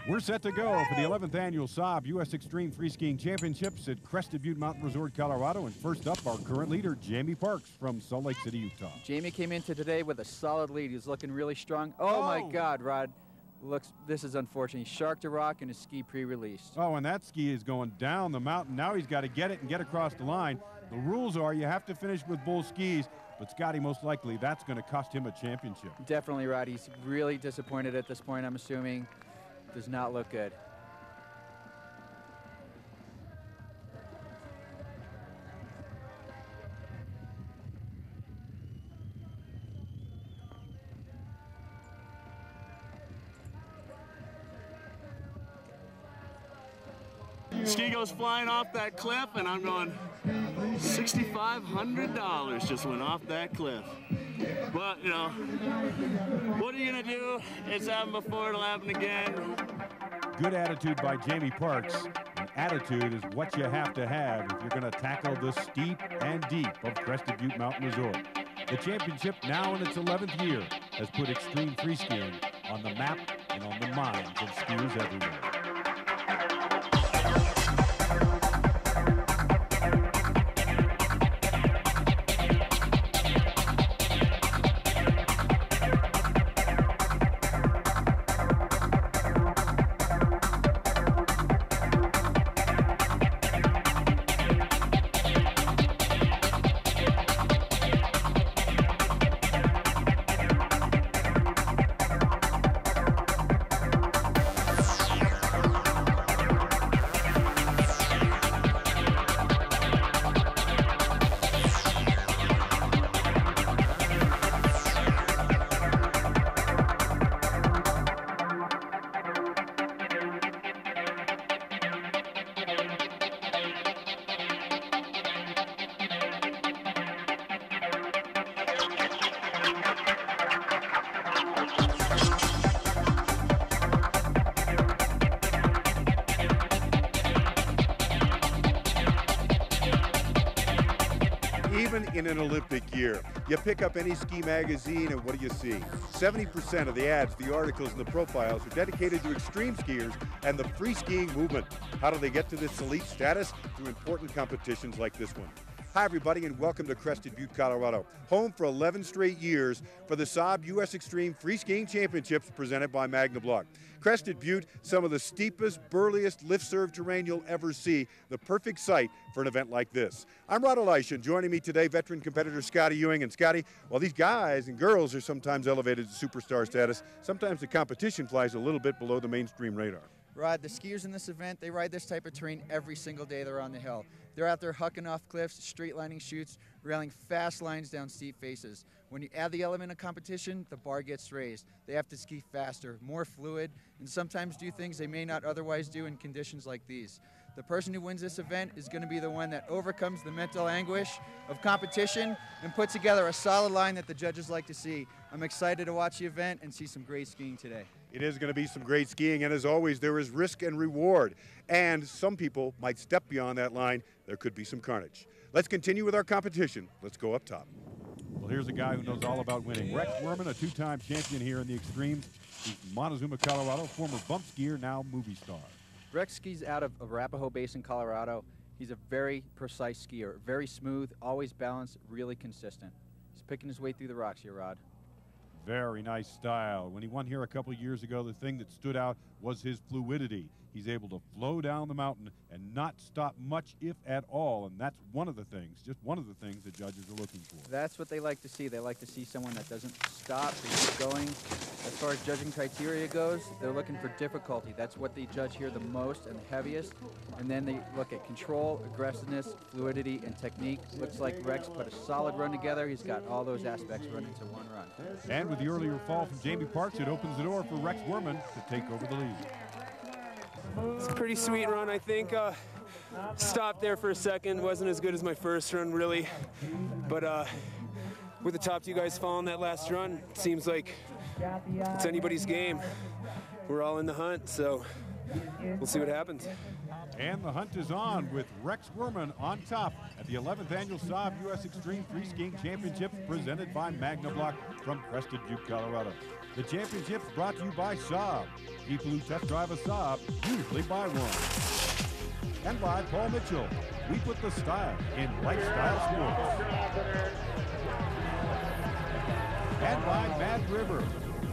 We're set to go for the 11th annual Saab U.S. Extreme Freeskiing Championships at Crested Butte Mountain Resort, Colorado. And first up, our current leader, Jamie Parks from Salt Lake City, Utah. Jamie came into today with a solid lead. He's looking really strong. Oh my God, Rod. This is unfortunate. He sharked a rock and his ski pre-released. Oh, and that ski is going down the mountain. Now he's got to get it and get across the line. The rules are you have to finish with both skis, but Scotty, most likely that's going to cost him a championship. Definitely, Rod. He's really disappointed at this point, I'm assuming. Does not look good. Ski goes flying off that cliff, and I'm going, $6,500 just went off that cliff. But, you know, what are you going to do? It's happened before, it'll happen again. Good attitude by Jamie Parks. And attitude is what you have to have if you're going to tackle the steep and deep of Crested Butte Mountain Resort. The championship, now in its 11th year, has put extreme freeskiing on the map and on the minds of skiers everywhere. Even in an Olympic year, you pick up any ski magazine and what do you see? 70% of the ads, the articles, and the profiles are dedicated to extreme skiers and the free skiing movement. How do they get to this elite status? Through important competitions like this one. Hi everybody and welcome to Crested Butte, Colorado, home for 11 straight years for the Saab U.S. Extreme Freeskiing Championships presented by Magna Block. Crested Butte, some of the steepest, burliest lift-serve terrain you'll ever see, the perfect site for an event like this. I'm Rod Elisha, joining me today, veteran competitor Scotty Ewing. And Scotty, while these guys and girls are sometimes elevated to superstar status, sometimes the competition flies a little bit below the mainstream radar. Rod, the skiers in this event, they ride this type of terrain every single day they're on the hill. They're out there hucking off cliffs, straight lining chutes, railing fast lines down steep faces. When you add the element of competition, the bar gets raised. They have to ski faster, more fluid, and sometimes do things they may not otherwise do in conditions like these. The person who wins this event is going to be the one that overcomes the mental anguish of competition and puts together a solid line that the judges like to see. I'm excited to watch the event and see some great skiing today. It is going to be some great skiing, and as always, there is risk and reward. And some people might step beyond that line. There could be some carnage. Let's continue with our competition. Let's go up top. Well, here's a guy who knows all about winning. Rex Werman, a two-time champion here in the Extremes. He's from Montezuma, Colorado, former bump skier, now movie star. Rex skis out of Arapahoe Basin, Colorado. He's a very precise skier, very smooth, always balanced, really consistent. He's picking his way through the rocks here, Rod. Very nice style. When he won here a couple years ago, the thing that stood out was his fluidity. He's able to flow down the mountain and not stop much, if at all, and that's one of the things, just one of the things the judges are looking for. That's what they like to see. They like to see someone that doesn't stop, they keep going. As far as judging criteria goes, they're looking for difficulty. That's what they judge here the most and the heaviest. And then they look at control, aggressiveness, fluidity, and technique. Looks like Rex put a solid run together. He's got all those aspects run into one run. And with the earlier fall from Jamie Parks, it opens the door for Rex Werman to take over the lead. It's a pretty sweet run, I think. Stopped there for a second. Wasn't as good as my first run, really. But with the top two guys following that last run, it seems like it's anybody's game. We're all in the hunt, so we'll see what happens. And the hunt is on with Rex Werman on top at the 11th Annual Saab U.S. Extreme Freeskiing Championships presented by Magna Block from Crested Butte, Colorado. The championships brought to you by Saab. People who test drive a Saab usually buy one. And by Paul Mitchell. We put the style in lifestyle sports. And by Mad River.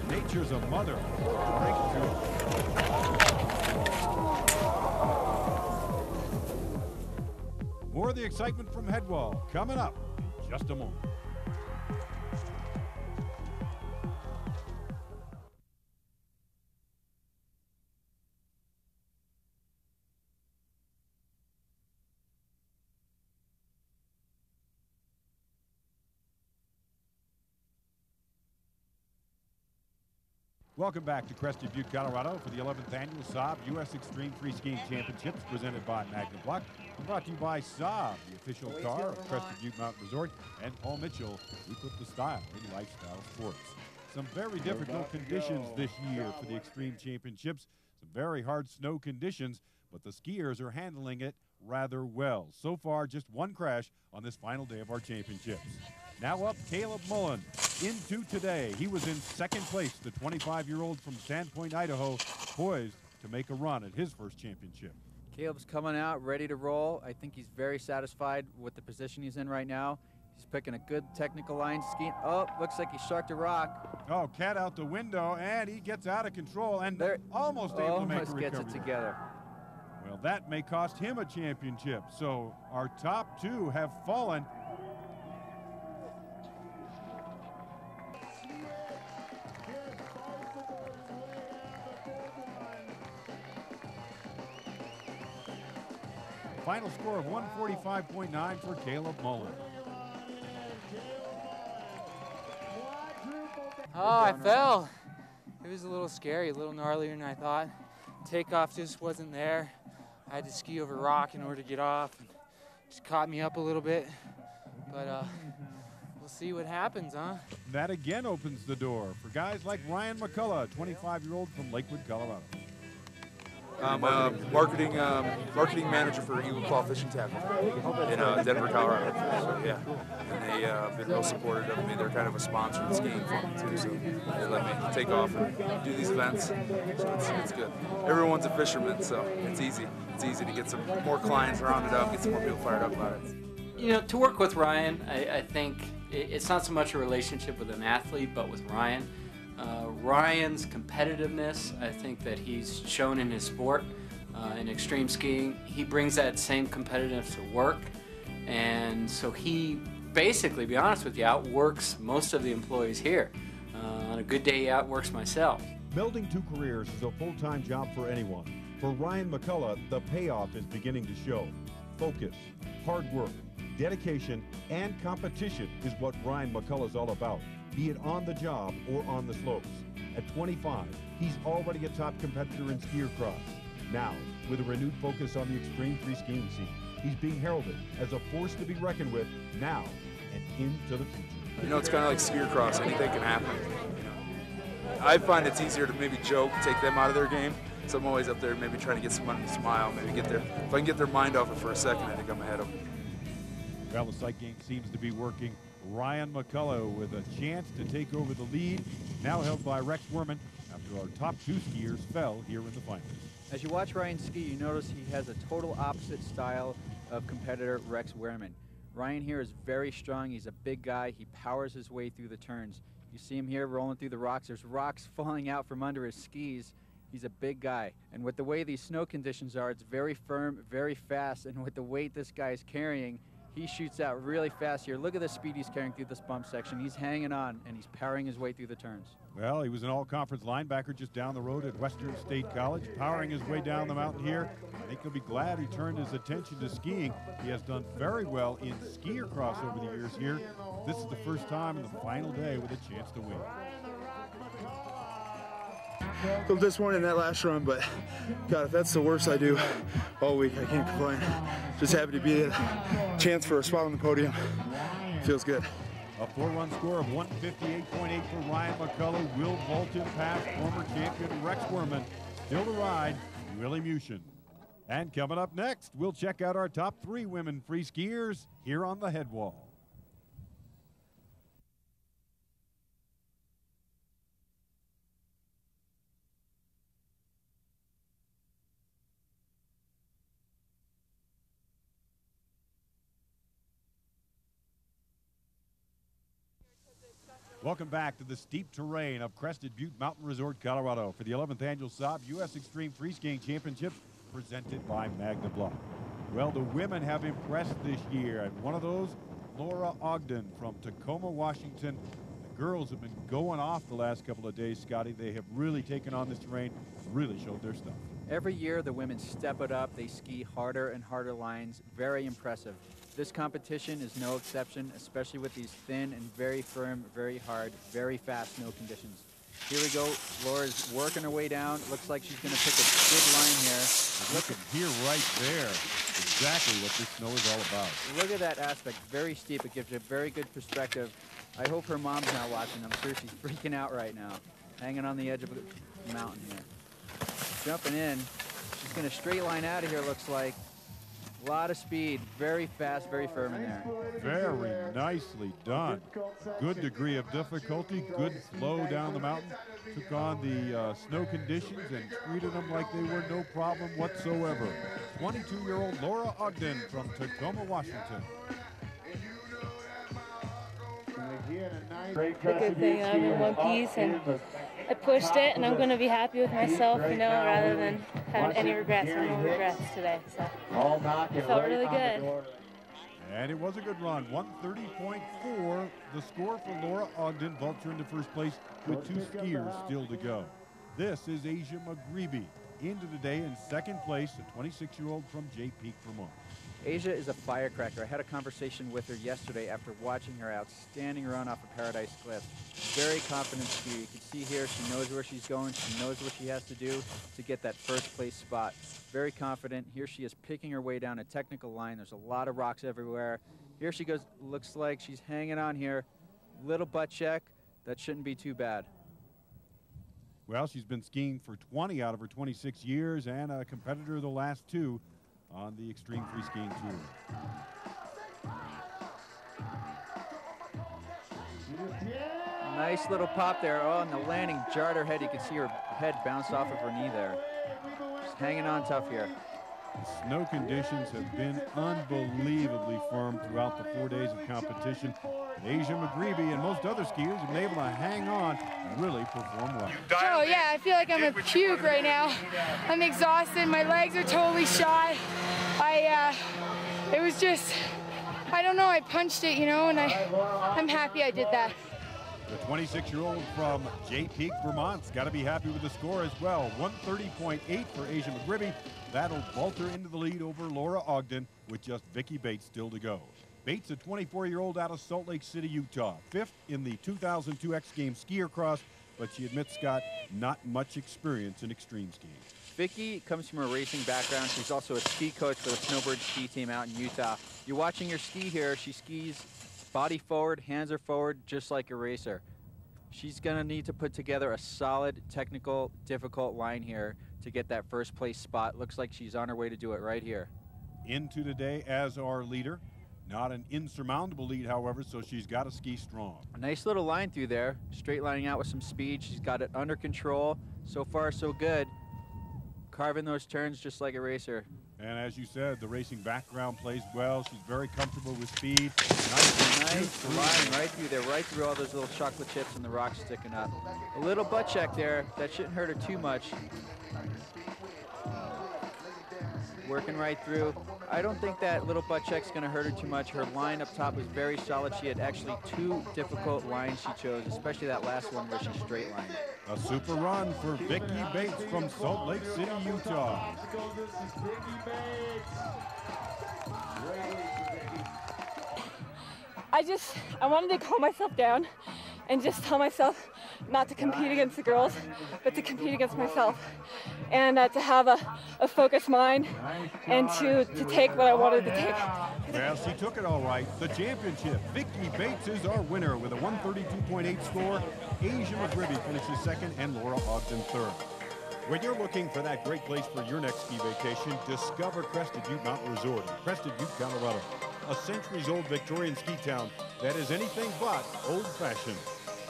Nature's a mother. Drink to it. More of the excitement from Headwall coming up in just a moment. Welcome back to Crested Butte, Colorado for the 11th Annual Saab U.S. Extreme Freeskiing Championships presented by Magna Block. Brought to you by Saab, the official car of Crested Butte Mountain Resort, and Paul Mitchell. We put the style in lifestyle sports. Some very difficult conditions this year for the Extreme Championships. Some very hard snow conditions, but the skiers are handling it rather well. So far, just one crash on this final day of our championships. Now up, Caleb Mullen into today. He was in second place, the 25-year-old from Sandpoint, Idaho, poised to make a run at his first championship. Caleb's coming out, ready to roll. I think he's very satisfied with the position he's in right now. He's picking a good technical line, skiing. Oh, looks like he sharked a rock. Oh, cat out the window, and he gets out of control and they're almost able to make a recovery. Gets it together. Well, that may cost him a championship. So our top two have fallen. Final score of 145.9 for Caleb Mullen. Oh, I fell. It was a little scary, a little gnarlier than I thought. Takeoff just wasn't there. I had to ski over rock in order to get off. And just caught me up a little bit. But we'll see what happens, huh? That again opens the door for guys like Ryan McCullough, 25-year-old from Lakewood, Colorado. I'm a marketing manager for Eagle Claw Fishing Tackle in Denver, Colorado. So, yeah, and they've been real supportive of me. They're kind of a sponsor that's game for me too, so they let me take off and do these events. So it's good. Everyone's a fisherman, so it's easy. It's easy to get some more clients rounded up, get some more people fired up about it. You know, to work with Ryan, I think it's not so much a relationship with an athlete, but with Ryan. Ryan's competitiveness, I think that he's shown in his sport, in extreme skiing. He brings that same competitiveness to work, and so he basically, to be honest with you, outworks most of the employees here. On a good day, he outworks myself. Melding two careers is a full-time job for anyone. For Ryan McCullough, the payoff is beginning to show. Focus, hard work, dedication, and competition is what Ryan McCullough's all about, be it on the job or on the slopes. At 25, he's already a top competitor in skier cross. Now, with a renewed focus on the extreme freeskiing scene, he's being heralded as a force to be reckoned with now and into the future. You know, it's kind of like skier cross. Anything can happen. You know, I find it's easier to maybe joke, take them out of their game. So I'm always up there maybe trying to get someone to smile, maybe get their, if I can get their mind off it for a second, I think I'm ahead of them. Well, the sight game seems to be working. Ryan McCullough with a chance to take over the lead, now held by Rex Werman after our top two skiers fell here in the finals. As you watch Ryan ski, you notice he has a total opposite style of competitor Rex Werman. Ryan here is very strong. He's a big guy. He powers his way through the turns. You see him here rolling through the rocks. There's rocks falling out from under his skis. He's a big guy. And with the way these snow conditions are, it's very firm, very fast. And with the weight this guy is carrying, he shoots out really fast here. Look at the speed he's carrying through this bump section. He's hanging on, and he's powering his way through the turns. Well, he was an all-conference linebacker just down the road at Western State College, powering his way down the mountain here. I think he'll be glad he turned his attention to skiing. He has done very well in skier cross over the years here. This is the first time in the final day with a chance to win. A little disappointed in that last run, but God, if that's the worst I do all week, I can't complain. Just happy to be a chance for a spot on the podium. Feels good. A 4-run score of 158.8 for Ryan McCullough will vault him past former champion Rex Werman. Still to ride, Willie Mushin. And coming up next, we'll check out our top 3 women free skiers here on the head wall. Welcome back to the steep terrain of Crested Butte Mountain Resort, Colorado for the 11th annual Saab U.S. Extreme Freeskiing Championships presented by Magna Block. Well, the women have impressed this year, and one of those, Laura Ogden from Tacoma, Washington. The girls have been going off the last couple of days, Scotty. They have really taken on this terrain, really showed their stuff. Every year, the women step it up. They ski harder and harder lines. Very impressive. This competition is no exception, especially with these thin and very firm, very hard, very fast snow conditions. Here we go. Laura's working her way down. Looks like she's going to pick a good line here. Look at here right there. Exactly what this snow is all about. Look at that aspect. Very steep. It gives you a very good perspective. I hope her mom's not watching. I'm sure she's freaking out right now. Hanging on the edge of the mountain here. Jumping in. She's going to straight line out of here, looks like. A lot of speed, very fast, very firm in there. Very nicely done. Good degree of difficulty, good flow down the mountain. Took on the snow conditions and treated them like they were no problem whatsoever. 22-year-old Laura Ogden from Tacoma, Washington. The good thing I'm in one piece and I pushed it, and I'm going to be happy with myself, you know, rather than having any regrets. No regrets today, so it felt really good. And it was a good run, 130.4, the score for Laura Ogden. Vulture into first place with 2 skiers still to go. This is Asia McGreevy into the day in second place, a 26-year-old from Jay Peak, Vermont. Asia is a firecracker. I had a conversation with her yesterday after watching her outstanding run off of Paradise Cliff. Very confident skier. You can see here she knows where she's going. She knows what she has to do to get that first place spot. Very confident. Here she is picking her way down a technical line. There's a lot of rocks everywhere. Here she goes. Looks like she's hanging on here. Little butt check. That shouldn't be too bad. Well, she's been skiing for 20 out of her 26 years and a competitor the last 2 on the Extreme Freeskiing Tour. Nice little pop there. Oh, and the landing jarred her head. You can see her head bounced off of her knee there. She's hanging on tough here. The snow conditions have been unbelievably firm throughout the 4 days of competition. Asia McGreevy and most other skiers have been able to hang on and really perform well. Oh yeah, I feel like I'm a puke right now. I'm exhausted. My legs are totally shot. It was just, I don't know, I punched it, you know, and I'm happy I did that. The 26-year-old from Jay Peak, Vermont's got to be happy with the score as well. 130.8 for Asia McGreevy. That'll vault her into the lead over Laura Ogden with just Vicki Bates still to go. Bates, a 24-year-old out of Salt Lake City, Utah. 5th in the 2002 X Games skier cross, but she admits, Scott, not much experience in extreme skiing. Vicki comes from a racing background. She's also a ski coach for the Snowbird ski team out in Utah. You're watching her ski here. She skis body forward, hands are forward, just like a racer. She's gonna need to put together a solid, technical, difficult line here to get that first place spot. Looks like she's on her way to do it right here. Into today as our leader. Not an insurmountable lead, however, so she's got to ski strong. A nice little line through there, straight lining out with some speed. She's got it under control. So far, so good. Carving those turns just like a racer. And as you said, the racing background plays well. She's very comfortable with speed. Nice line right through there, right through all those little chocolate chips and the rocks sticking up. A little butt check there. That shouldn't hurt her too much. Working right through. I don't think that little butt check's going to hurt her too much. Her line up top was very solid. She had actually 2 difficult lines she chose, especially that last one where she straight lined. A super run for Vicki Bates from Salt Lake City, Utah. I wanted to calm myself down and just tell myself not to compete against the girls, but to compete against myself. And to have a focused mind and to take what I wanted to take. Well, she took it all right. The championship, Vicki Bates is our winner with a 132.8 score. Asia McGreevy finishes second and Laura Ogden third. When you're looking for that great place for your next ski vacation, discover Crested Butte Mountain Resort in Crested Butte, Colorado. A centuries-old Victorian ski town that is anything but old-fashioned.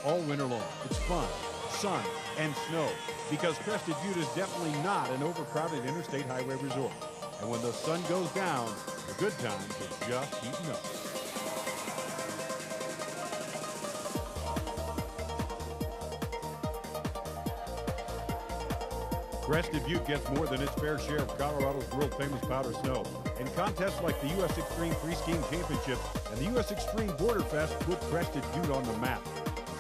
All winter long, it's fun, sun, and snow, because Crested Butte is definitely not an overcrowded interstate highway resort. And when the sun goes down, the good times are just heating up. Crested Butte gets more than its fair share of Colorado's world-famous powder snow. And contests like the U.S. Extreme Freeskiing Championship and the U.S. Extreme Border Fest put Crested Butte on the map.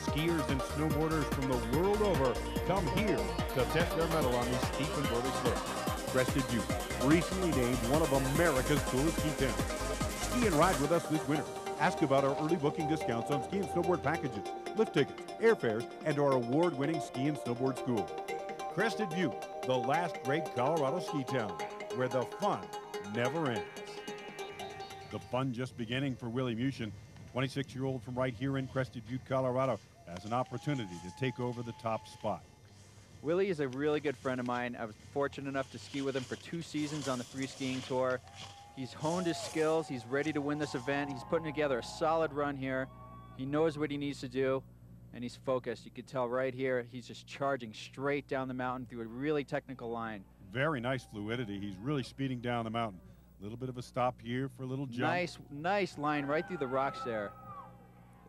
Skiers and snowboarders from the world over come here to test their mettle on these steep and border slopes. Crested Butte, recently named one of America's coolest ski towns. Ski and ride with us this winter. Ask about our early booking discounts on ski and snowboard packages, lift tickets, airfares, and our award-winning ski and snowboard school. Crested Butte, the last great Colorado ski town, where the fun never ends. The fun just beginning for Willie Mushin, 26-year-old from right here in Crested Butte, Colorado, has an opportunity to take over the top spot. Willie is a really good friend of mine. I was fortunate enough to ski with him for 2 seasons on the Freeskiing Tour. He's honed his skills. He's ready to win this event. He's putting together a solid run here. He knows what he needs to do, and he's focused. You can tell right here, he's just charging straight down the mountain through a really technical line. Very nice fluidity. He's really speeding down the mountain. A little bit of a stop here for a little jump. Nice line right through the rocks there.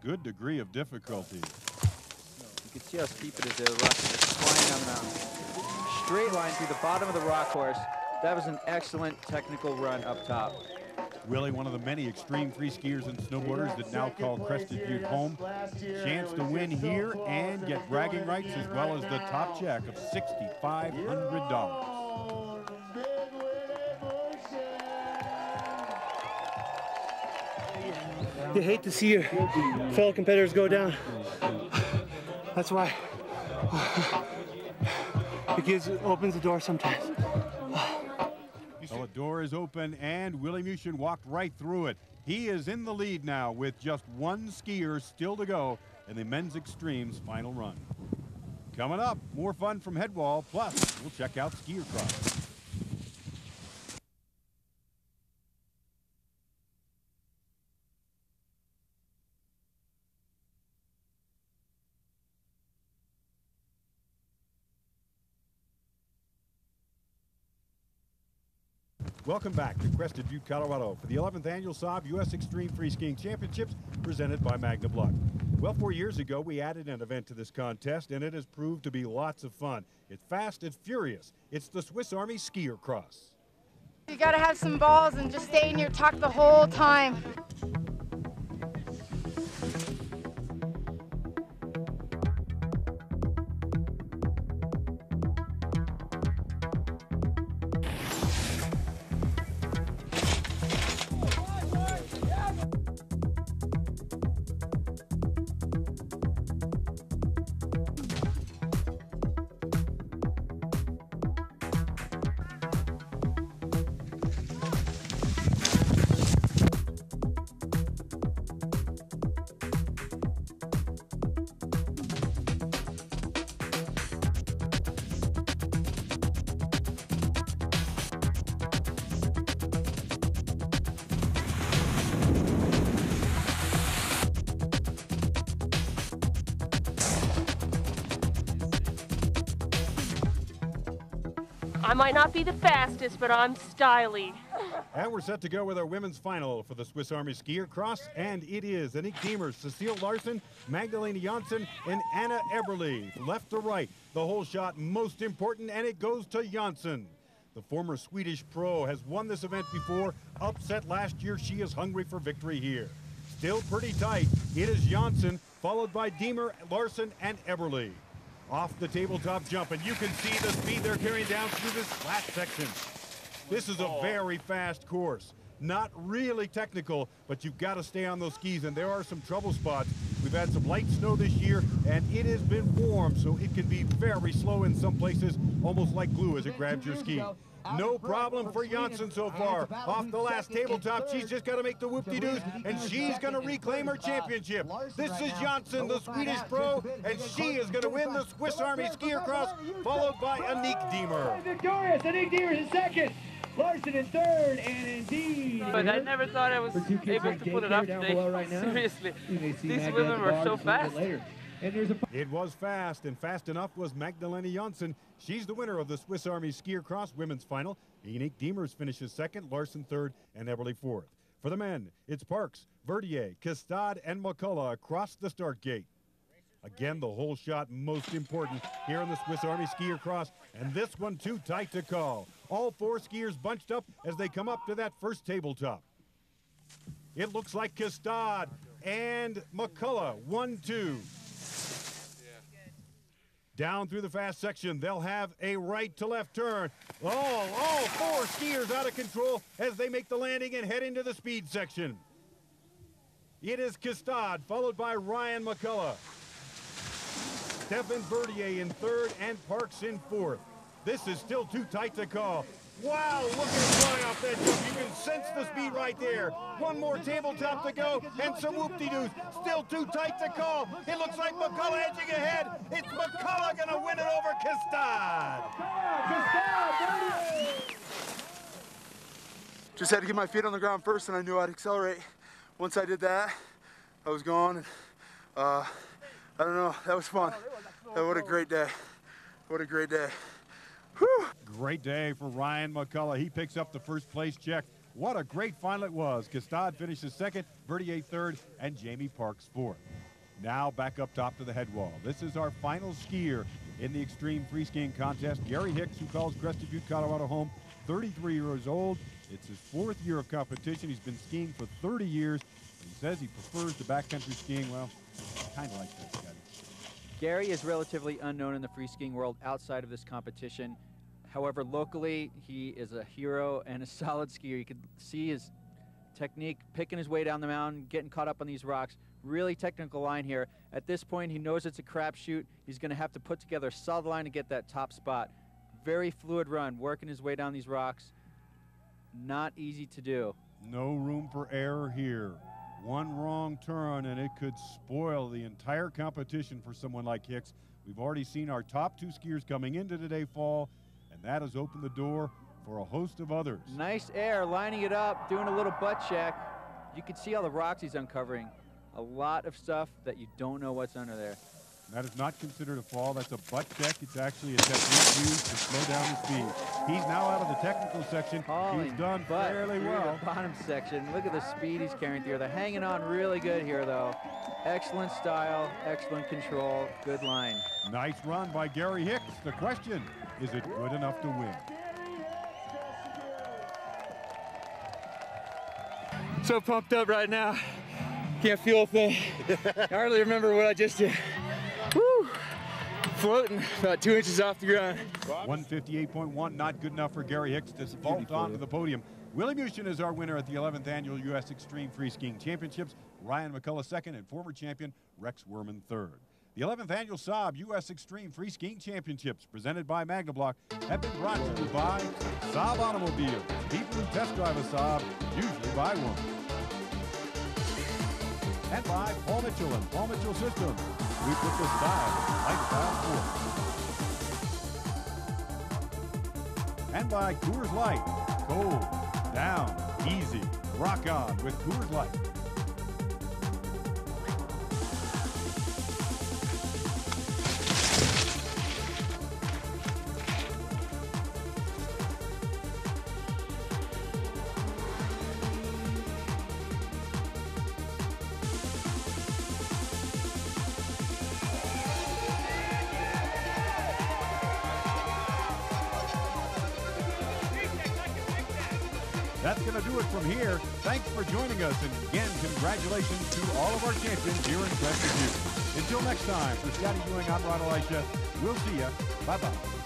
Good degree of difficulty. You can see how steep it is there. The rocks are just flying down the mountain. Straight line through the bottom of the rock course. That was an excellent technical run up top. Willie, one of the many extreme free skiers and snowboarders that now call Crested Butte home. Chance to win here and get bragging rights as well as the top check of $6,500. You hate to see your fellow competitors go down. That's why it opens the door sometimes. Well, the door is open, and Willie Mushin walked right through it. He is in the lead now with just 1 skier still to go in the men's extremes final run. Coming up, more fun from Headwall, plus we'll check out skier cross. Welcome back to Crested Butte, Colorado for the 11th annual Saab U.S. Extreme Freeskiing Championships presented by Magna Block. Well, 4 years ago, we added an event to this contest, and it has proved to be lots of fun. It's fast, it's furious. It's the Swiss Army Skier Cross. You gotta have some balls and just stay in your tuck the whole time. I might not be the fastest, but I'm stylish. And we're set to go with our women's final for the Swiss Army Skier Cross, and it is Annick Deemer, Cecile Larsen, Magdalena Janssen, and Anna Eberle. Left to right, the whole shot most important, and it goes to Janssen. The former Swedish pro has won this event before, upset last year. She is hungry for victory here. Still pretty tight. It is Janssen, followed by Deemer, Larsen, and Eberle. Off the tabletop jump, and you can see the speed they're carrying down through this flat section. This is a very fast course. Not really technical, but you've got to stay on those skis, and there are some trouble spots. We've had some light snow this year, and it has been warm, so it can be very slow in some places, almost like glue as it grabs your ski. No problem for Janssen so far. Off the last tabletop, she's just got to make the whoop-de-doos, and she's going to reclaim her championship. This is Janssen, the Swedish pro, and she is going to win the Swiss Army Skier Cross, followed by Annick Diemer. Victorious, Annick Diemer in second. Larson in third, and indeed. But I never thought I was able to pull it up today. Right Seriously, these women were so fast. It was fast, and fast enough was Magdalena Janssen. She's the winner of the Swiss Army Skier Cross women's final. Annick Diemers finishes second, Larson third, and Everly fourth. For the men, it's Parks, Verdier, Kestad, and McCullough across the start gate. Again, the whole shot most important here in the Swiss Army Skier Cross, and this one too tight to call. All four skiers bunched up as they come up to that first tabletop. It looks like Kestad and McCullough, 1-2. Down through the fast section, they'll have a right to left turn. All four skiers out of control as they make the landing and head into the speed section. It is Kestad, followed by Ryan McCullough. Stefan Verdier in third and Parks in fourth. This is still too tight to call. Wow, look at him flying off that jump. You can sense the speed right there. One more tabletop to go and some whoop-de-doos. Still too tight to call. It looks like McCullough edging ahead. It's McCullough going to win it over Kestad. Just had to get my feet on the ground first, and I knew I'd accelerate. Once I did that, I was gone. And, I don't know, that was fun. What a great day. What a great day. Whew. Great day for Ryan McCullough. He picks up the first place check. What a great final it was. Kestad finishes second, Verdier third, and Jamie Parks fourth. Now back up top to the head wall. This is our final skier in the Extreme Free Skiing Contest. Gary Hicks, who calls Crested Butte, Colorado home, 33 years old. It's his fourth year of competition. He's been skiing for 30 years. He says he prefers the backcountry skiing. Well, kind of like this guy. Gary is relatively unknown in the free skiing world outside of this competition. However, locally, he is a hero and a solid skier. You can see his technique, picking his way down the mountain, getting caught up on these rocks. Really technical line here. At this point, he knows it's a crapshoot. He's going to have to put together a solid line to get that top spot. Very fluid run, working his way down these rocks. Not easy to do. No room for error here. One wrong turn and it could spoil the entire competition for someone like Hicks. We've already seen our top two skiers coming into today fall, and that has opened the door for a host of others. Nice air, lining it up, doing a little butt check. You can see all the rocks he's uncovering. A lot of stuff that you don't know what's under there. That is not considered a fall. That's a butt check. It's actually a technique used to slow down the speed. He's now out of the technical section. He's done fairly well. The bottom section. Look at the speed he's carrying through. They're hanging on really good here, though. Excellent style, excellent control, good line. Nice run by Gary Hicks. The question, is it good enough to win? So pumped up right now. Can't feel a thing. I hardly remember what I just did. Woo! Floating about 2 inches off the ground. 158.1, not good enough for Gary Hicks to vault onto the podium. Willie Mushin is our winner at the 11th Annual U.S. Extreme Free Skiing Championships. Ryan McCullough second and former champion Rex Werman third. The 11th Annual Saab U.S. Extreme Free Skiing Championships, presented by Magnablock, have been brought to you by Saab Automobiles. People who test drive a Saab usually buy one. And by Paul Mitchell and Paul Mitchell Systems. We put the style in lifestyle forward. And by Coors Light. Cold, down, easy, rock on with Coors Light. That's going to do it from here. Thanks for joining us, and again, congratulations to all of our champions here in Crested Butte. Until next time, for Scotty Ewing, I'm Ron Elisha. We'll see you. Bye-bye.